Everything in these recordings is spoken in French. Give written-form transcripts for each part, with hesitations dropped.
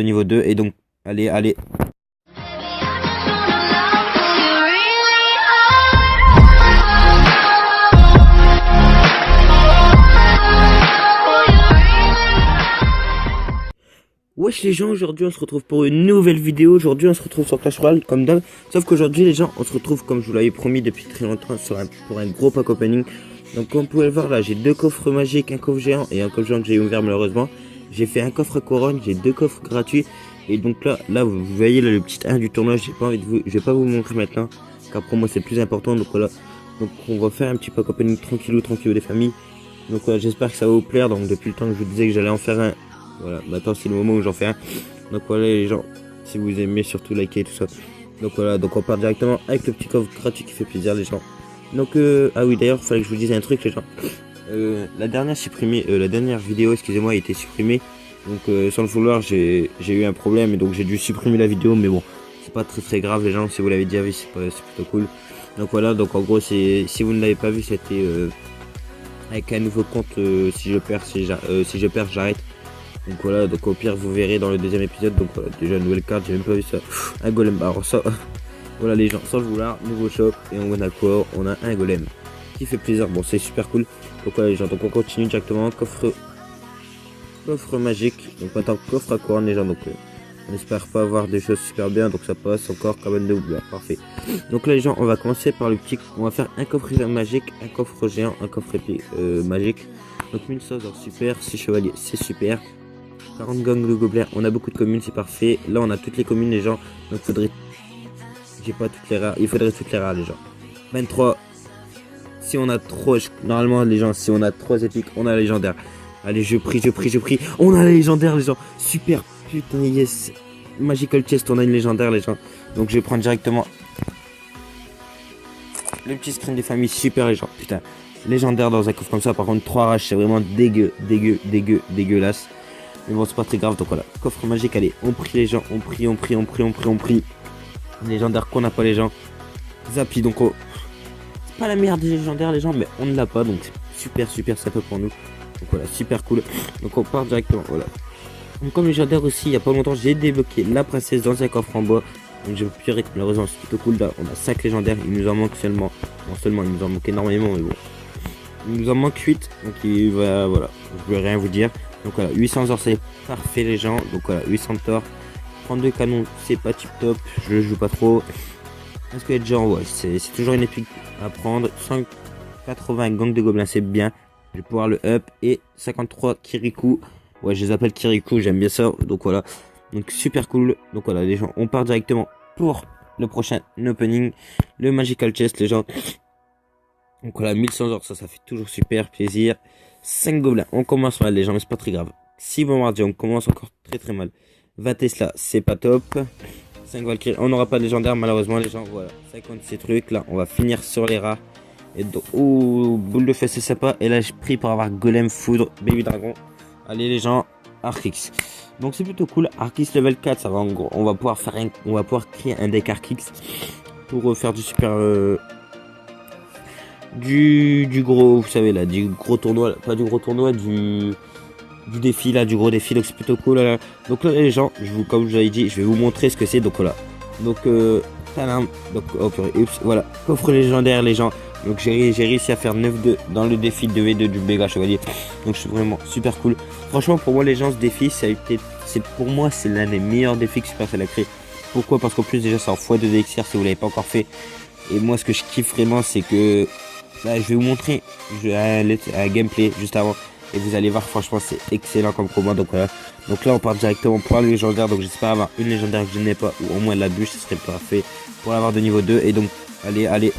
au niveau 2 et donc allez. Wesh les gens, aujourd'hui on se retrouve pour une nouvelle vidéo. Aujourd'hui on se retrouve sur Clash Royale comme d'hab. Sauf qu'aujourd'hui les gens, on se retrouve comme je vous l'avais promis depuis très longtemps pour un gros pack opening. Donc comme vous pouvez le voir là, j'ai deux coffres magiques, un coffre géant et un coffre géant que j'ai ouvert malheureusement. J'ai fait un coffre à couronne, j'ai deux coffres gratuits. Et donc là vous voyez là, le petit 1 du tournoi, je vais pas vous montrer maintenant. Car pour moi c'est plus important, donc voilà. Donc on va faire un petit pack opening tranquillou des familles. Donc voilà, j'espère que ça va vous plaire. Donc depuis le temps que je vous disais que j'allais en faire un. Voilà, maintenant c'est le moment où j'en fais un. Donc voilà les gens, si vous aimez, surtout likez tout ça. Donc voilà, donc on part directement avec le petit coffre gratuit qui fait plaisir les gens. Donc ah oui d'ailleurs, il fallait que je vous dise un truc les gens. La dernière vidéo, excusez-moi, a été supprimée. Donc sans le vouloir, j'ai eu un problème et donc j'ai dû supprimer la vidéo. Mais bon, c'est pas très grave les gens, si vous l'avez déjà vu, c'est plutôt cool. Donc voilà, donc en gros, si vous ne l'avez pas vu, c'était avec un nouveau compte. Si je perds, j'arrête. Donc voilà, donc au pire vous verrez dans le deuxième épisode. Donc voilà, déjà une nouvelle carte, j'ai même pas vu ça. Un golem, alors ça, voilà les gens, sans le vouloir, nouveau shop. Et on a quoi? On a un golem qui fait plaisir, bon c'est super cool. Donc voilà les gens, donc on continue directement, coffre magique. Donc maintenant coffre à couronne les gens, donc on espère pas avoir des choses super bien. Donc ça passe encore, cabane de houblard, parfait. Donc là les gens, on va commencer par le petit, on va faire un coffre magique, un coffre géant, un coffre épique magique. Donc 1000 sauces, super, 6 chevaliers, c'est super. 40 gangs de gobelins, on a beaucoup de communes, c'est parfait. Là on a toutes les communes les gens, donc j'ai pas toutes les rares, il faudrait toutes les rares les gens. 23, si on a trop, normalement les gens, si on a 3 épiques, on a la légendaire. Allez je prie, on a la légendaire les gens, super, putain yes. Magical chest, on a une légendaire les gens. Donc je vais prendre directement le petit screen des familles, super les gens, putain. Légendaire dans un coffre comme ça, par contre 3 raches, c'est vraiment dégueulasse. Mais bon c'est pas très grave, donc voilà, coffre magique, allez, on prie les gens, on prie. Légendaire qu'on n'a pas les gens. Zappy, donc c'est pas la meilleure des légendaires les gens, mais on ne l'a pas, donc c'est super sympa pour nous. Donc voilà, super cool. Donc on part directement, voilà. Donc comme légendaire aussi, il y a pas longtemps, j'ai débloqué la princesse dans un coffre en bois. Donc je peux plus malheureusement c'est plutôt cool là, on a 5 légendaires, il nous en manque seulement. Non seulement, il nous en manque énormément, mais bon. Il nous en manque 8, donc il va, voilà, je vais rien vous dire. Donc voilà, 800 or c'est parfait les gens. Donc voilà, 800 thor, 32 canons, c'est pas tip top, je joue pas trop. Est-ce que les gens, ouais, c'est toujours une épique à prendre. 180 gangs de gobelins, c'est bien. Je vais pouvoir le up. Et 53 Kirikou. Ouais, je les appelle Kirikou, j'aime bien ça. Donc voilà, donc super cool. Donc voilà les gens, on part directement pour le prochain opening, le Magical Chest les gens. Donc voilà, 1100 or, ça fait toujours super plaisir. 5 gobelins, on commence mal les gens, mais c'est pas très grave. 6 bombardiers, on commence encore très mal. 20 Tesla, c'est pas top. 5 Valkyrie, on n'aura pas de légendaire malheureusement les gens, voilà. 56 trucs, là, on va finir sur les rats. Et donc, oh, boule de fesse, c'est sympa. Et là, j'ai pris pour avoir golem, foudre, baby dragon. Allez les gens, Arkix. Donc c'est plutôt cool, Arkix level 4, ça va en gros. On va pouvoir créer un deck Arkix pour faire du super... du gros, vous savez là, du gros tournoi, pas du gros tournoi, du défi là, du gros défi, donc c'est plutôt cool là. Donc là les gens, comme je vous avais dit, je vais vous montrer ce que c'est. Donc voilà, donc donc oh purée, oups, voilà, coffre légendaire les gens. Donc j'ai réussi à faire 9-2 dans le défi 2v2 du méga chevalier. Donc c'est vraiment super cool. Franchement pour moi les gens, ce défi pour moi c'est l'un des meilleurs défis que Supercell a créé. Pourquoi? Parce qu'en plus déjà c'est en x2 d'élixir si vous l'avez pas encore fait. Et moi ce que je kiffe vraiment c'est que là, je vais vous montrer un gameplay juste avant. Et vous allez voir, franchement, c'est excellent comme combat. Donc voilà. Donc là, on part directement pour un légendaire. Donc j'espère avoir une légendaire que je n'ai pas. Ou au moins la bûche, ce serait parfait. Pour l'avoir de niveau 2. Et donc, allez.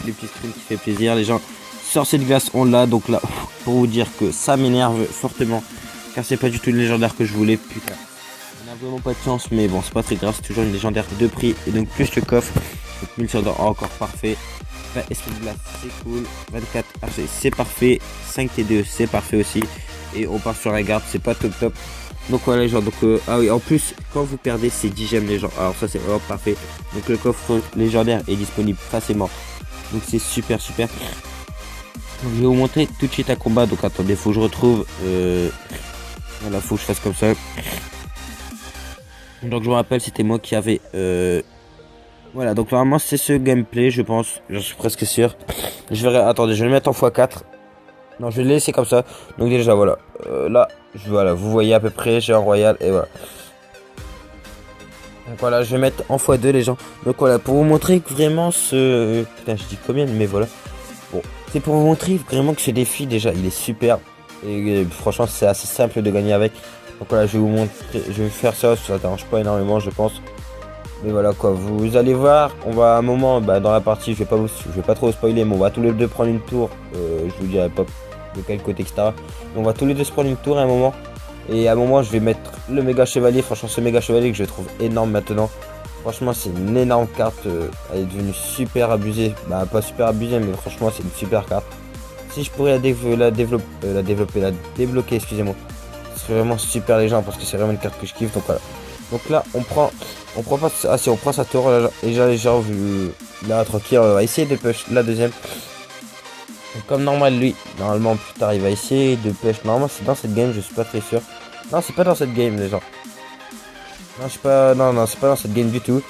Les petits screens qui fait plaisir. Les gens, sorcier de glace, on l'a. Donc là, pour vous dire que ça m'énerve fortement. Car c'est pas du tout une légendaire que je voulais. Putain. On a vraiment pas de chance. Mais bon, c'est pas très grave. C'est toujours une légendaire de prix. Et donc, plus le coffre. Donc 1000 sur encore parfait. Esprit de glace, c'est cool. 24 HC, c'est parfait. 5 T2, c'est parfait aussi. Et on part sur un garde, c'est pas top. Donc voilà les gens, donc ah oui, en plus quand vous perdez c'est 10 gemmes les gens. Alors ça c'est vraiment parfait. Donc le coffre légendaire est disponible facilement. Donc c'est super. Donc, je vais vous montrer tout de suite un combat. Donc attendez, faut que je retrouve voilà, faut que je fasse comme ça. Donc je me rappelle, c'était moi qui avait... Voilà, donc normalement c'est ce gameplay, je pense. J'en suis presque sûr. Je verrai... Attendez, je vais le mettre en x4. Non, je vais le laisser comme ça. Donc déjà, voilà. Là, voilà, vous voyez à peu près, j'ai un royal, et voilà. Donc voilà, je vais mettre en x2 les gens. Donc voilà, pour vous montrer que vraiment ce... Putain, je dis combien, mais voilà. Bon, c'est pour vous montrer vraiment que ce défi, déjà, il est super. Et franchement, c'est assez simple de gagner avec. Donc voilà, je vais vous montrer, je vais faire ça ne dérange pas énormément, je pense. Mais voilà quoi, vous allez voir, on va à un moment, bah, dans la partie, je vais pas trop spoiler, mais on va tous les deux prendre une tour. Je vous dirai pas de quel côté, etc. Donc on va tous les deux se prendre une tour à un moment. Et à un moment, je vais mettre le méga chevalier. Franchement, ce méga chevalier que je trouve énorme maintenant. Franchement, c'est une énorme carte. Elle est devenue super abusée. Bah, pas super abusée, mais franchement, c'est une super carte. Si je pourrais la débloquer, excusez-moi. Ce serait vraiment super les gens parce que c'est vraiment une carte que je kiffe. Donc voilà. Donc là, on prend pas. Ah si, on prend sa tour. Là, et déjà, les gens, vu là, tranquille, on va essayer de push la deuxième. Donc, comme normal, lui, normalement, plus tard, il va essayer de push. Normalement, c'est dans cette game, je suis pas très sûr. Non, c'est pas dans cette game, les gens. Non, je suis pas. Non, non, c'est pas dans cette game du tout.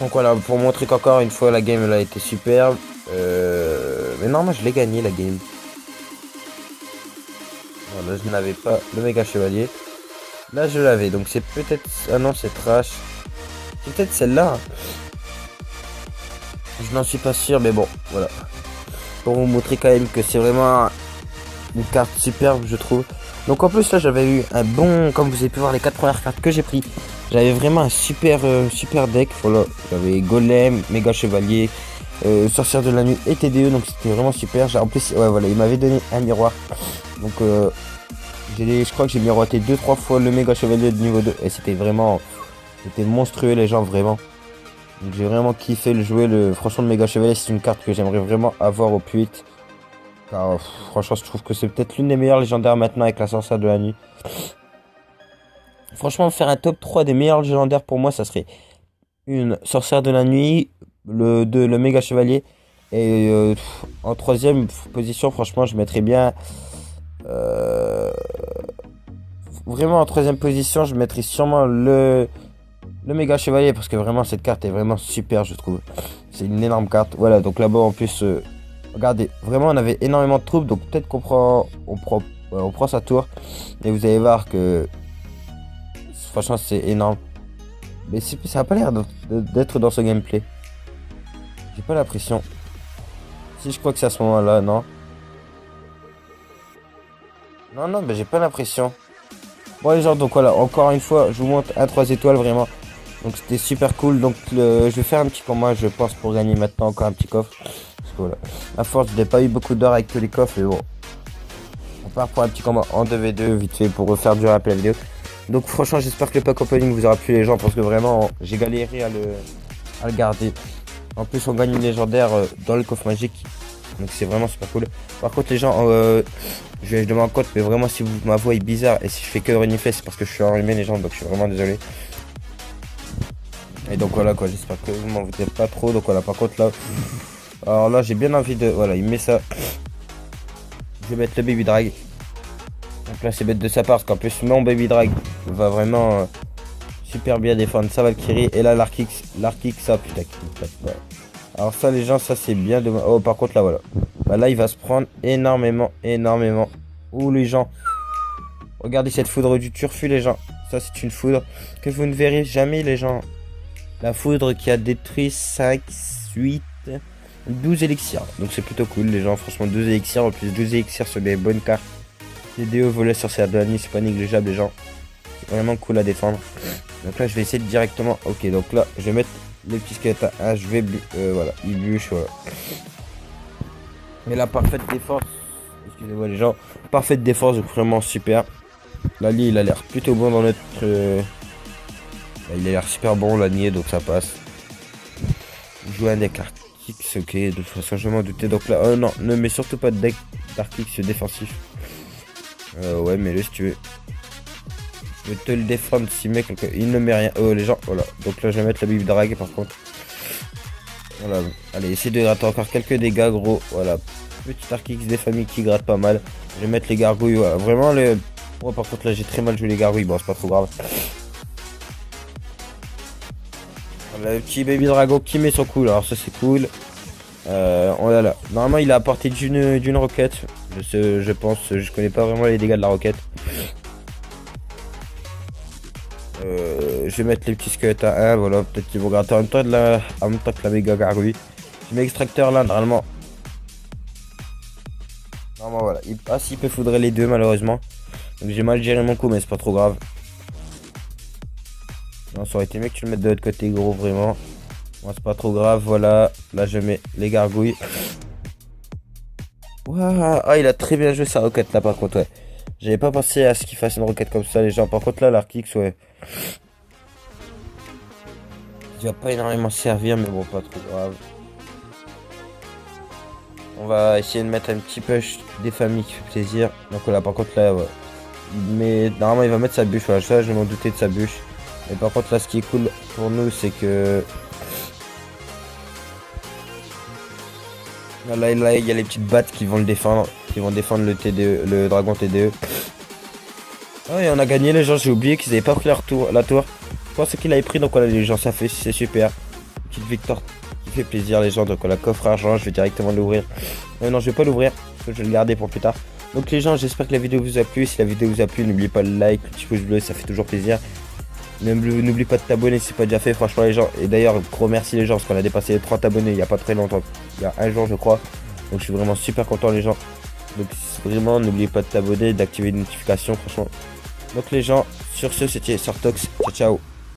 Donc voilà, pour montrer qu'encore une fois, la game, elle a été superbe. Mais non, moi, je l'ai gagné, la game. Voilà, je n'avais pas le méga chevalier. Là, je l'avais. Donc, c'est peut-être. Ah non, c'est trash. C'est peut-être celle-là, hein. Je n'en suis pas sûr, mais bon, voilà. Pour vous montrer quand même que c'est vraiment une carte superbe, je trouve. Donc en plus là j'avais eu un bon, comme vous avez pu voir les 4 premières cartes que j'ai pris, j'avais vraiment un super deck. Voilà, j'avais Golem, Méga Chevalier, Sorcière de la Nuit et TDE, donc c'était vraiment super. En plus, ouais voilà, il m'avait donné un miroir. Donc je crois que j'ai miroité 2-3 fois le Méga Chevalier de niveau 2 et c'était monstrueux les gens, vraiment. Donc j'ai vraiment kiffé le jouer. Franchement, le Méga Chevalier, c'est une carte que j'aimerais vraiment avoir au plus vite. Car franchement, je trouve que c'est peut-être l'une des meilleures légendaires maintenant avec la sorcière de la nuit. Franchement, faire un top 3 des meilleurs légendaires pour moi, ça serait une sorcière de la nuit, le Méga Chevalier. Et en troisième position, franchement, je mettrais bien. euh, Vraiment, en troisième position, je mettrais sûrement le méga chevalier parce que vraiment cette carte est vraiment super, je trouve. C'est une énorme carte. Voilà, donc là-bas en plus, regardez, vraiment on avait énormément de troupes, donc peut-être on prend sa tour. Et vous allez voir que franchement c'est énorme. Mais ça n'a pas l'air d'être dans ce gameplay. J'ai pas l'impression. Si je crois que c'est à ce moment-là, non. Non, non, mais j'ai pas l'impression. Bon les gens, donc voilà, encore une fois, je vous montre un 3 étoiles vraiment. Donc c'était super cool. Donc je vais faire un petit combat, je pense, pour gagner maintenant encore un petit coffre. Parce que voilà, à force, je n'ai pas eu beaucoup d'or avec tous les coffres. Et bon, on part pour un petit combat en 2v2 vite fait pour refaire durer un peu la vidéo. Donc franchement, j'espère que le pack opening vous aura plu les gens parce que vraiment, j'ai galéré à le garder. En plus, on gagne une légendaire dans le coffre magique. Donc c'est vraiment super cool. Par contre les gens, je demande compte, mais vraiment si ma voix est bizarre et si je fais que renifler, c'est parce que je suis enrhumé les gens, donc je suis vraiment désolé. Et donc voilà quoi, j'espère que vous m'en voudrez pas trop. Donc voilà, par contre là, alors là j'ai bien envie de, voilà, il met ça. Je vais mettre le baby drag. Donc là c'est bête de sa part parce qu'en plus mon baby drag va vraiment super bien défendre sa Valkyrie. Et là l'Arkix, ça putain. Alors ça les gens, ça c'est bien de... Oh par contre là voilà. Bah là il va se prendre énormément. Ouh les gens. Regardez cette foudre du turfu les gens. Ça c'est une foudre que vous ne verrez jamais les gens. La foudre qui a détruit 5, 8, 12 élixirs. Donc c'est plutôt cool les gens. Franchement 12 élixirs. En plus 12 élixirs sur des bonnes cartes. Les DO volés sur cette nuit, c'est pas négligeable les gens. C'est vraiment cool à défendre. Donc là je vais essayer de directement... Ok donc là je vais mettre les petits squelettes à 1. Je vais... voilà. Il bûche voilà. Mais la parfaite défense. Excusez-moi les gens. Parfaite défense, donc vraiment super. Là lui il a l'air plutôt bon dans notre... il a l'air super bon l'anier, donc ça passe. Jouer un deck Arctix, ok, de toute façon je m'en doutais. Donc là, non, ne mets surtout pas de deck d'Arctix défensif. Ouais, mais le si tu veux. Je vais te le défendre si mec, il ne met rien. Oh les gens, voilà. Donc là je vais mettre la Bible Drag par contre. Voilà, allez, essayez de gratter encore quelques dégâts gros. Voilà, petit Arctix des familles qui gratte pas mal. Je vais mettre les gargouilles, voilà. Vraiment le... Oh, par contre là j'ai très mal joué les gargouilles, bon c'est pas trop grave. Le petit baby dragon qui met son coup, alors ça c'est cool. Oh là là. Normalement il a apporté d'une roquette. Je pense, je connais pas vraiment les dégâts de la roquette. Je vais mettre les petits squelettes à 1, voilà, peut-être qu'ils vont gratter en même temps que la méga gargouille. Je mets extracteur là, normalement. Normalement voilà. Il peut foudrer les deux malheureusement. Donc j'ai mal géré mon coup mais c'est pas trop grave. Non, ça aurait été mieux que tu le mettes de l'autre côté gros vraiment. Bon, c'est pas trop grave, voilà. Là je mets les gargouilles. Waouh, ah il a très bien joué sa roquette là par contre ouais. J'avais pas pensé à ce qu'il fasse une roquette comme ça les gens. Par contre là l'Arkix ouais. Il va pas énormément servir mais bon pas trop grave. On va essayer de mettre un petit push des familles qui fait plaisir. Donc là par contre là ouais. Mais normalement il va mettre sa bûche, voilà, ça je m'en doutais de sa bûche. Mais par contre là ce qui est cool pour nous c'est que là il y a les petites battes qui vont le défendre. Qui vont défendre le TDE, le dragon TDE. Ah et on a gagné les gens, j'ai oublié qu'ils avaient pas pris la tour. Je pensais qu'il avait pris donc voilà les gens ça fait c'est super. Petite victoire qui fait plaisir les gens, donc on a coffre argent, je vais directement l'ouvrir. Non je vais pas l'ouvrir, je vais le garder pour plus tard. Donc les gens j'espère que la vidéo vous a plu, si la vidéo vous a plu n'oubliez pas le like, le petit pouce bleu, ça fait toujours plaisir. N'oublie pas de t'abonner si c'est pas déjà fait franchement les gens. Et d'ailleurs gros merci les gens parce qu'on a dépassé les 30 abonnés il y a pas très longtemps, il y a un jour je crois. Donc je suis vraiment super content les gens. Donc vraiment n'oubliez pas de t'abonner, d'activer les notifications franchement. Donc les gens, sur ce c'était Sortox, ciao ciao.